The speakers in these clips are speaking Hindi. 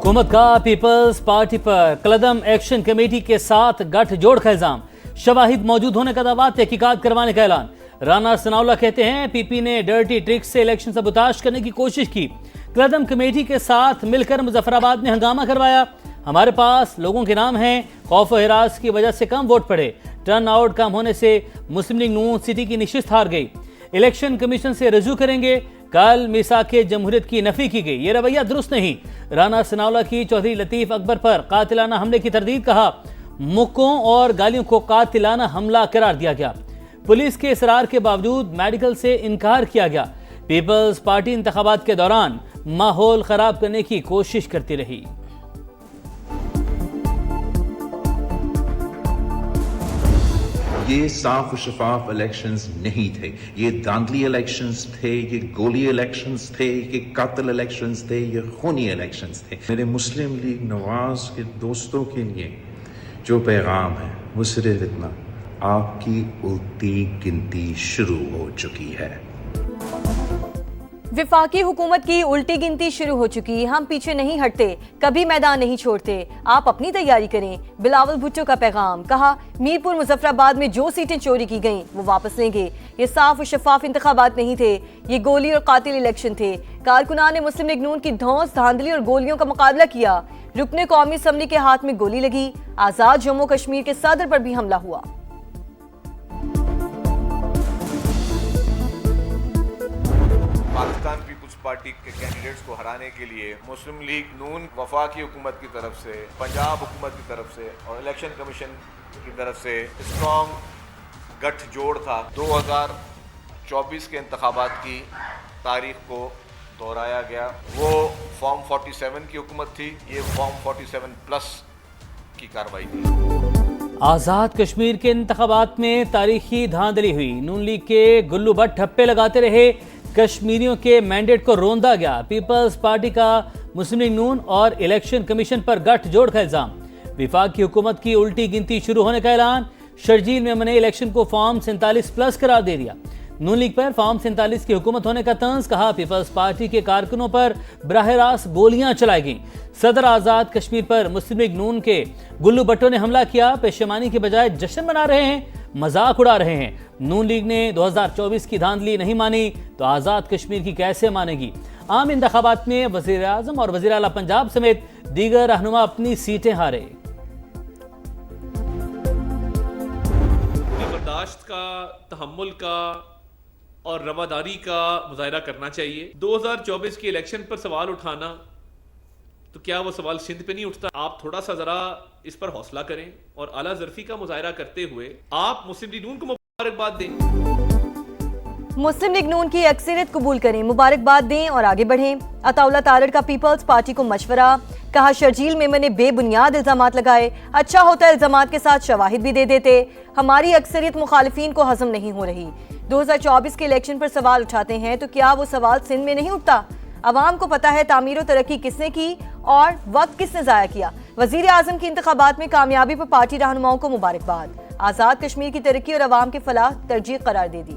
हुकूमत का पीपल्स पार्टी पर कलदम एक्शन कमेटी के साथ गठजोड़ का इल्जाम, शवाहिद मौजूद होने का दावा, तहकीकात करवाने का ऐलान। राना सनाउल्लाह कहते हैं पीपी ने डर्टी ट्रिक्स से इलेक्शन सबूताश करने की कोशिश की। कलदम कमेटी के साथ मिलकर मुजफ्फराबाद में हंगामा करवाया। हमारे पास लोगों के नाम हैं, खौफ और हिरास की वजह से कम वोट पड़े। टर्न आउट कम होने से मुस्लिम लीग नून सिटी की नशिस्त हार गई। इलेक्शन कमीशन से रजू करेंगे। कल मिसाके जमहूरियत की नफी की गई, ये रवैया दुरुस्त नहीं। राना सनाउल्लाह की चौधरी लतीफ अकबर पर कातिलाना हमले की तरदीद, कहा मुक्कों और गालियों को कातिलाना हमला करार दिया गया। पुलिस के इसरार के बावजूद मेडिकल से इनकार किया गया। पीपल्स पार्टी इंतखाबात के दौरान माहौल खराब करने की कोशिश करती रही। ये साफ और शफाफ इलेक्शंस नहीं थे, ये धांधली इलेक्शंस थे, ये गोली इलेक्शंस थे, ये कातिल इलेक्शंस थे, ये खूनी इलेक्शंस थे। मेरे मुस्लिम लीग नवाज के दोस्तों के लिए जो पैगाम है वो सिर्फ इतना, आपकी उल्टी गिनती शुरू हो चुकी है। विफाकी हुकूमत की उल्टी गिनती शुरू हो चुकी। हम पीछे नहीं हटते, कभी मैदान नहीं छोड़ते, आप अपनी तैयारी करें। बिलावल भुट्टो का पैगाम, कहा मीरपुर मुजफ्फराबाद में जो सीटें चोरी की गईं वो वापस लेंगे। ये साफ और शफाफ इंतखाबात नहीं थे, ये गोली और कातिल इलेक्शन थे। कारकुनान ने मुस्लिम लीग नून की धौंस, धांधली और गोलियों का मुकाबला किया। रुकने कौमी असम्बली के हाथ में गोली लगी। आजाद जम्मू कश्मीर के सदर पर भी हमला हुआ। पाकिस्तान पीपुल्स पार्टी के कैंडिडेट्स को हराने के लिए मुस्लिम लीग नून वफाकी हुकूमत की तरफ से, पंजाब हुकूमत की तरफ से और इलेक्शन कमीशन की तरफ से स्ट्रॉन्ग गठजोड़ था। 2024 के इंतखाबात की तारीख को दोहराया गया। वो फॉर्म 47 की हुकूमत थी, ये फॉर्म 47 प्लस की कार्रवाई थी। आज़ाद कश्मीर के इंतखाबात में तारीखी धांधली हुई। नून लीग के गुल्लू भट्ट ठप्पे लगाते रहे, कश्मीरियों के मैंडेट को रोंदा गया। पीपल्स पार्टी का मुस्लिम लीग नून और इलेक्शन कमीशन पर गठजोड़ का इल्जाम। विफाकी हुकूमत की उल्टी गिनती शुरू होने का ऐलान। शर्जील मेमन ने इलेक्शन को फॉर्म 47 प्लस करार दे दिया। नून लीग पर फॉर्म 47 की हुकूमत होने का तंज, कहा पीपल्स पार्टी के कारकुनों पर बराह रास्त गोलियां चलाई गईं। सदर आज़ाद कश्मीर पर मुस्लिम लीग नून के गुल्लू भट्टो ने हमला किया। पेशेमानी के बजाय जश्न मना रहे हैं, मजाक उड़ा रहे हैं। नून लीग ने 2024 की धांधली नहीं मानी तो आज़ाद कश्मीर की कैसे मानेगी। आम इंतखाबात में वज़ीर आज़म और वज़ीर आला पंजाब समेत दीगर रहनुमा अपनी सीटें हारे। बर्दाश्त का, तहम्मुल का और रवादारी का मुजाहरा करना चाहिए। 2024 के इलेक्शन पर सवाल उठाना, तो क्या वो सवाल सिंध पे नहीं उठता? आप थोड़ा सा जरा इस पर हौसला करें और आला ज़र्फी का मुजाहरा करते हुए आप मुस्लिम लीग नून को मुबारकबाद दें। मुस्लिम लीग नून की अक्सरियत कबूल करें, मुबारकबाद दें और आगे बढ़ें। अताउल्लाह तारड़ का पीपल्स पार्टी को मशवरा, कहा शर्जील मेमन ने बेबुनियाद इल्जामात लगाए, अच्छा होता इल्जामात के साथ शवाहिद भी दे देते। हमारी अक्सरियत मुखालिफिन को हजम नहीं हो रही। 2024 के इलेक्शन पर सवाल उठाते हैं तो क्या वो सवाल सिंध में नहीं उठता? अवाम को पता है तामीर और तरक्की किसने की और वक्त किसने जाया किया। वजीर आजम की इंतखाबात में कामयाबी पर पार्टी रहनुमाओं को मुबारकबाद। आजाद कश्मीर की तरक्की और अवाम की फलाह तरजीह करार दे दी।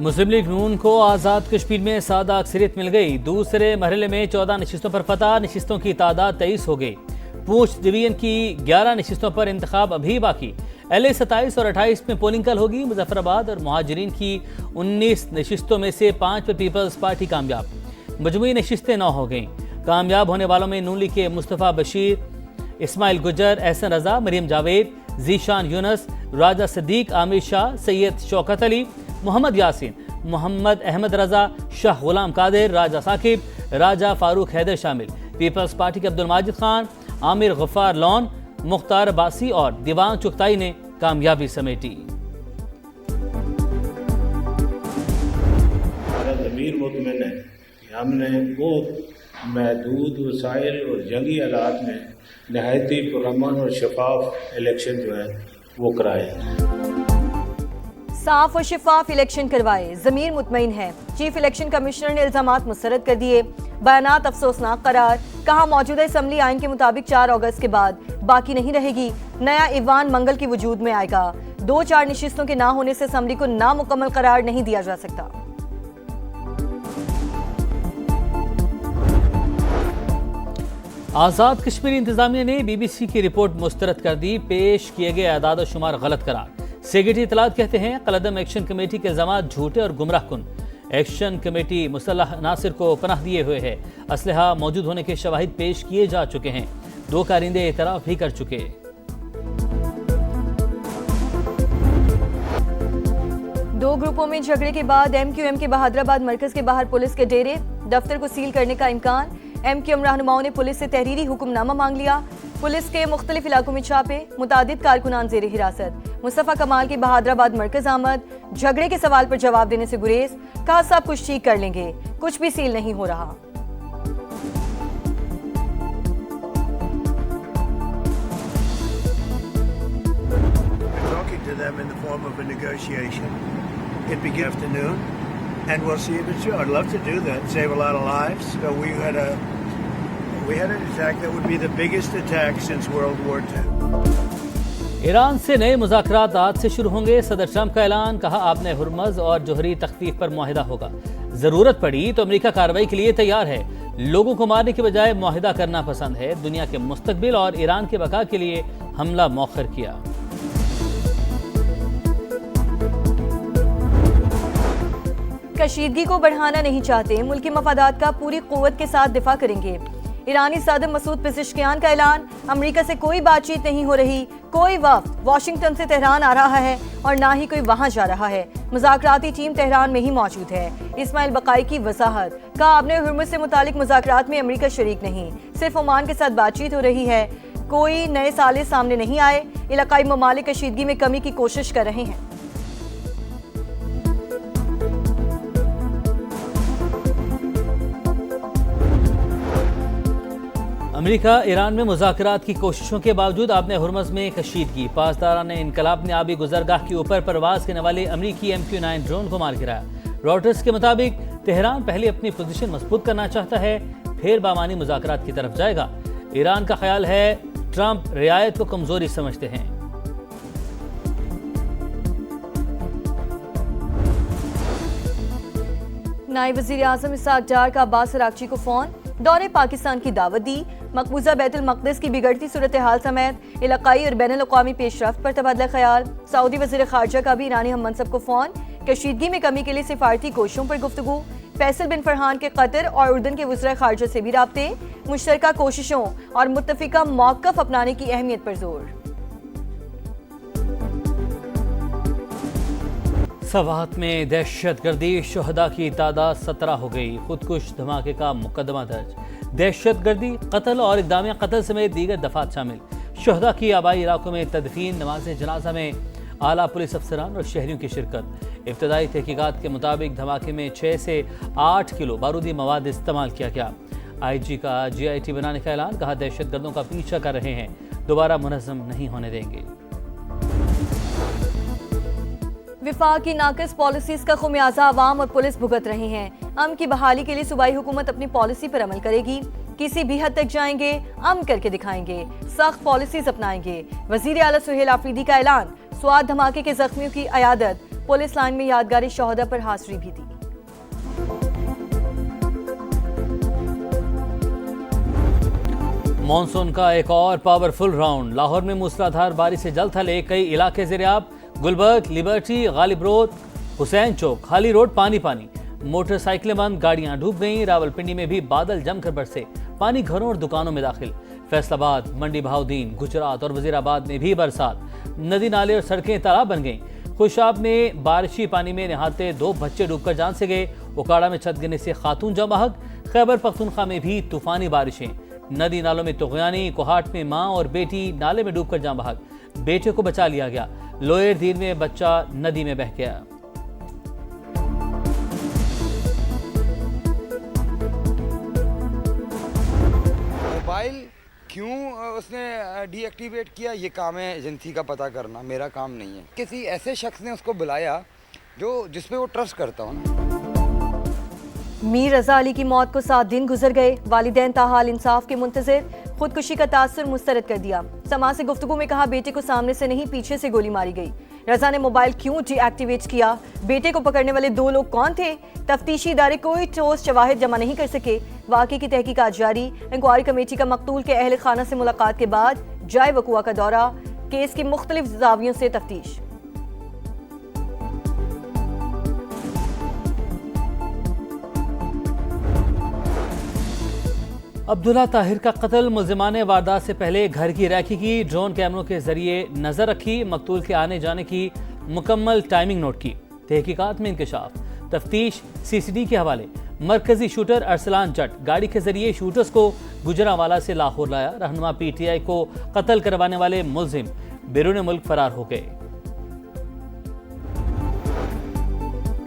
मुस्लिम लीग नून को आज़ाद कश्मीर में सादा अक्सरियत मिल गई। दूसरे मरहले में 14 नशिस्तों पर फतह, नशिस्तों की तादाद 23 हो गई। पूंछ डिवीजन की 11 नशिस्तों पर इंतखाब अभी बाकी। LA 27 और 28 में पोलिंग कल होगी। मुजफ्फराबाद और मुहाजिरीन की 19 नशिस्तों में से 5 पर पीपल्स पार्टी कामयाब। मजमूई नशिस्तें 9 हो गईं। कामयाब होने वालों में नून लीग के मुस्तफ़ा बशीर, इस्माइल गुजर, एहसन रजा, मरियम जावेद, जीशान यूनस, राजा सदीक, आमिर शाह, सैयद शौकत अली, मोहम्मद यासीन, मोहम्मद अहमद रजा, शाह गुलाम कादिर, राजा साकिब, राजा फारूक हैदर शामिल। पीपल्स पार्टी के अब्दुल माजिद खान, आमिर गफ्फार लॉन, मुख्तार बासी और दीवान चुगताई ने कामयाबी समेटी। हमारा ज़मीर मुतमिन है कि हमने बहुत महदूद वसाइल और जंगी हालात में नहायती पुरअमन और शफाफ इलेक्शन जो है वो कराए। साफ और शफाफ इलेक्शन करवाए, ज़मीर मुतमईन है। चीफ इलेक्शन कमिश्नर ने इल्जामात मुस्तरद कर दिए। बयानात अफसोसनाक करार, कहा मौजूदा असम्बली आइन के मुताबिक 4 अगस्त के बाद बाकी नहीं रहेगी। नया ईवान मंगल की वजूद में आएगा। 2-4 नशिस्तों के ना होने से असम्बली को नामुकम्मल करार नहीं दिया जा सकता। आज़ाद कश्मीर इंतजामिया ने BBC की रिपोर्ट मुस्तरद कर दी। पेश किए गए आदाद शुमार गलत करार। सेक्रेटरी इत्तलात कहते हैं कलदम एक्शन कमेटी के इल्जामात झूठे और गुमराह कुन। एक्शन कमेटी मुसल्लह नासिर को पनाह दिए हुए है। असलहा मौजूद होने के शवाहिद पेश किए जा चुके हैं। 2 कारिंदे एतराफ़ भी कर चुके। दो ग्रुपों में झगड़े के बाद MQM के बहादुराबाद मरकज के बाहर पुलिस के डेरे, दफ्तर को सील करने का इम्कान। MQM रहनुमाओं ने पुलिस से तहरीरी हुक्मनामा मांग लिया। पुलिस के मुख्तलिफ इलाकों में छापे, मुतादिद कारकुनान जेर हिरासत। मुस्तफ़ा कमाल की बहादुराबाद मरकज आमद, झगड़े के सवाल पर जवाब देने से गुरेज। कहा सब कुछ ठीक कर लेंगे, कुछ भी सील नहीं हो रहा। Talking to them in the form of a negotiation. It began afternoon, and we'll see if it's true. I'd love to do that, save a lot of lives. So we had an attack that would be the biggest attack since World War II. Iran से नए मुज़ाकरात आज से शुरू होंगे। सदर ट्रंप का ऐलान। कहा आपने हुर्मज़ और जोहरी तख्फीफ पर मुआहिदा होगा। जरूरत पड़ी तो अमेरिका कार्रवाई के लिए तैयार है। लोगों को मारने के बजाय मुआहिदा करना पसंद है। दुनिया के मुस्तकबिल और ईरान के बका के लिए हमला मौखर किया। कशीदगी को बढ़ाना नहीं चाहते, मुल्की मफादात का पूरी कुव्वत के साथ दिफा करेंगे। ईरानी सदर मसूद पेज़ेश्कियान का ऐलान। अमेरिका से कोई बातचीत नहीं हो रही। कोई वफ्द वाशिंगटन से तेहरान आ रहा है और ना ही कोई वहां जा रहा है। मुज़ाकराती टीम तेहरान में ही मौजूद है। इस्माइल बकाई की वजाहत। कहा आपने हुर्मुज़ से मुतालिक मुज़ाकरात में अमेरिका शरीक नहीं, सिर्फ ओमान के साथ बातचीत हो रही है। कोई नए साले सामने नहीं आए। इलाकाई ममालिक कशीदगी में कमी की कोशिश कर रहे हैं। अमेरिका ईरान में मुज़ाकरात की कोशिशों के बावजूद आपने हुर्मज़ में कशीदगी। पासदारान इनकलाब ने आबी गुजरगाह के ऊपर परवाज करने वाले अमरीकी MQ-9 ड्रोन को मार गिराया। रॉयटर्स के मुताबिक तेहरान पहले अपनी पोजीशन मजबूत करना चाहता है, फिर बामानी मुज़ाकरात की तरफ जाएगा। ईरान का ख्याल है ट्रंप रियायत को कमजोरी समझते हैं। नायब वज़ीर आज़म इसहाक डार का अब्बास अरागची को फोन। दौरे पाकिस्तान की दावत दी। मकबूजा बैतुल मक़दिस की बिगड़ती सूरत हाल समेत इलाकाई और बैनुल अक़वामी पेशरफ्त पर तबादला ख्याल। सऊदी वज़ीर ख़ारजा का भी ईरानी हम मनसब को फोन। कशीदगी में कमी के लिए सिफारती कोशिशों पर गुफ्तगू। फैसल बिन फरहान के कतर और उर्दन के वज़ीर ख़ारजा से भी राब्ते। मुश्तरका कोशिशों और मुत्तफ़िका मौक़िफ़ अपनाने की अहमियत पर जोर। सवात में दहशतगर्दी, शहदा की तादाद 17 हो गई। खुदकुश धमाके का मुकदमा दर्ज। दहशतगर्दी, कत्ल और इक़दाम कत्ल समेत दीगर दफात शामिल। शहदा की आबाई इलाकों में तदफीन, नमाज जनाजा में आला पुलिस अफसरान और शहरियों की शिरकत। इब्तदाई तहकीकात के मुताबिक धमाके में 6 से 8 किलो बारूदी मवाद इस्तेमाल किया गया। IG का GIT बनाने का ऐलान। कहा दहशतगर्दों का पीछा कर रहे हैं, दोबारा मुनज़्ज़म नहीं होने देंगे। विफाक की नाकिस पॉलिसीज का खुमियाजा अवाम और पुलिस भुगत रहे हैं। अमन की बहाली के लिए सूबाई हुकूमत अपनी पॉलिसी पर अमल करेगी। किसी भी हद तक जाएंगे, अमन करके दिखाएंगे, सख्त पॉलिसीज अपनाएंगे। वजीर आला सुहेल आफरीदी का ऐलान। स्वात धमाके के जख्मियों की अयादत। पुलिस लाइन में यादगारी शोहदा पर हाजिरी भी दी। मॉनसून का एक और पावरफुल राउंड। लाहौर में मूसलाधार बारिश से जल थले कई इलाके ज़ेर-ए-आब। गुलबर्ग, लिबर्टी, गालिब रोड, हुसैन चौक, खाली रोड पानी पानी। मोटरसाइकिलें बंद, गाड़ियां डूब गईं। रावलपिंडी में भी बादल जमकर बरसे, पानी घरों और दुकानों में दाखिल। फैसलाबाद, मंडी बहाउद्दीन, गुजरात और वजीराबाद में भी बरसात। नदी नाले और सड़कें तालाब बन गईं। खुशाब में बारिशी पानी में नहाते 2 बच्चे डूबकर जान से गए। उकाड़ा में छत गिरने से खातून जाँ बहक। खैबर पख्तूनख्वा में भी तूफानी बारिशें। नदी नालों में तुगयानी। कोहाट में माँ और बेटी नाले में डूबकर जाँ बहक, बेटे को बचा लिया गया। लोयर दीन में बच्चा नदी में बह गया। मोबाइल क्यों उसने डीएक्टिवेट किया, ये काम है एजेंसी का पता करना, मेरा काम नहीं है। किसी ऐसे शख्स ने उसको बुलाया जिस पे वो ट्रस्ट करता हूँ। मीर रजा अली की मौत को 7 दिन गुजर गए। वालिदैन ताहाल इंसाफ के मुंतजिर। खुदकुशी का तासुर मुस्तरद कर दिया। समाज से गुफ्तगू में कहा बेटे को सामने से नहीं पीछे से गोली मारी गई। रजा ने मोबाइल क्यों डीएक्टिवेट किया? बेटे को पकड़ने वाले 2 लोग कौन थे? तफ्तीशी इदारे कोई ठोस शवाहिद जमा नहीं कर सके। वाकई की तहकीकात जारी। इंक्वायरी कमेटी का मकतूल के अहल खाना से मुलाकात के बाद जाए वकुआ का दौरा। केस की मुख्तलिफ जावियों से तफ्तीश। अब्दुल्ला ताहिर का कत्ल, मुल्जिमान वारदात से पहले घर की रैकी की, ड्रोन कैमरों के जरिए नजर रखी, मकतूल के आने जाने की मुकम्मल टाइमिंग नोट की। तहकीकात में इंकशाफ, तफ्तीश सीसीडी के हवाले। मरकजी शूटर अरसलान जट गाड़ी के जरिए शूटर्स को गुजरांवाला से लाहौर लाया। रहनुमा पीटीआई को कत्ल करवाने वाले मुल्जिम बैरून मुल्क फरार हो गए।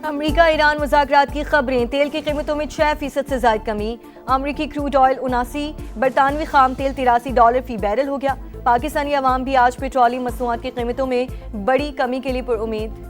अमरीका ईरान मुज़ाकरात की खबरें। तेल की कीमतों में 6% से ज्यादा कमी। अमरीकी क्रूड ऑयल 79, बरतानवी खाम तेल $83 फी बैरल हो गया। पाकिस्तानी अवाम भी आज पेट्रोलियम मसनूआत की कीमतों में बड़ी कमी के लिए पुरुमीद।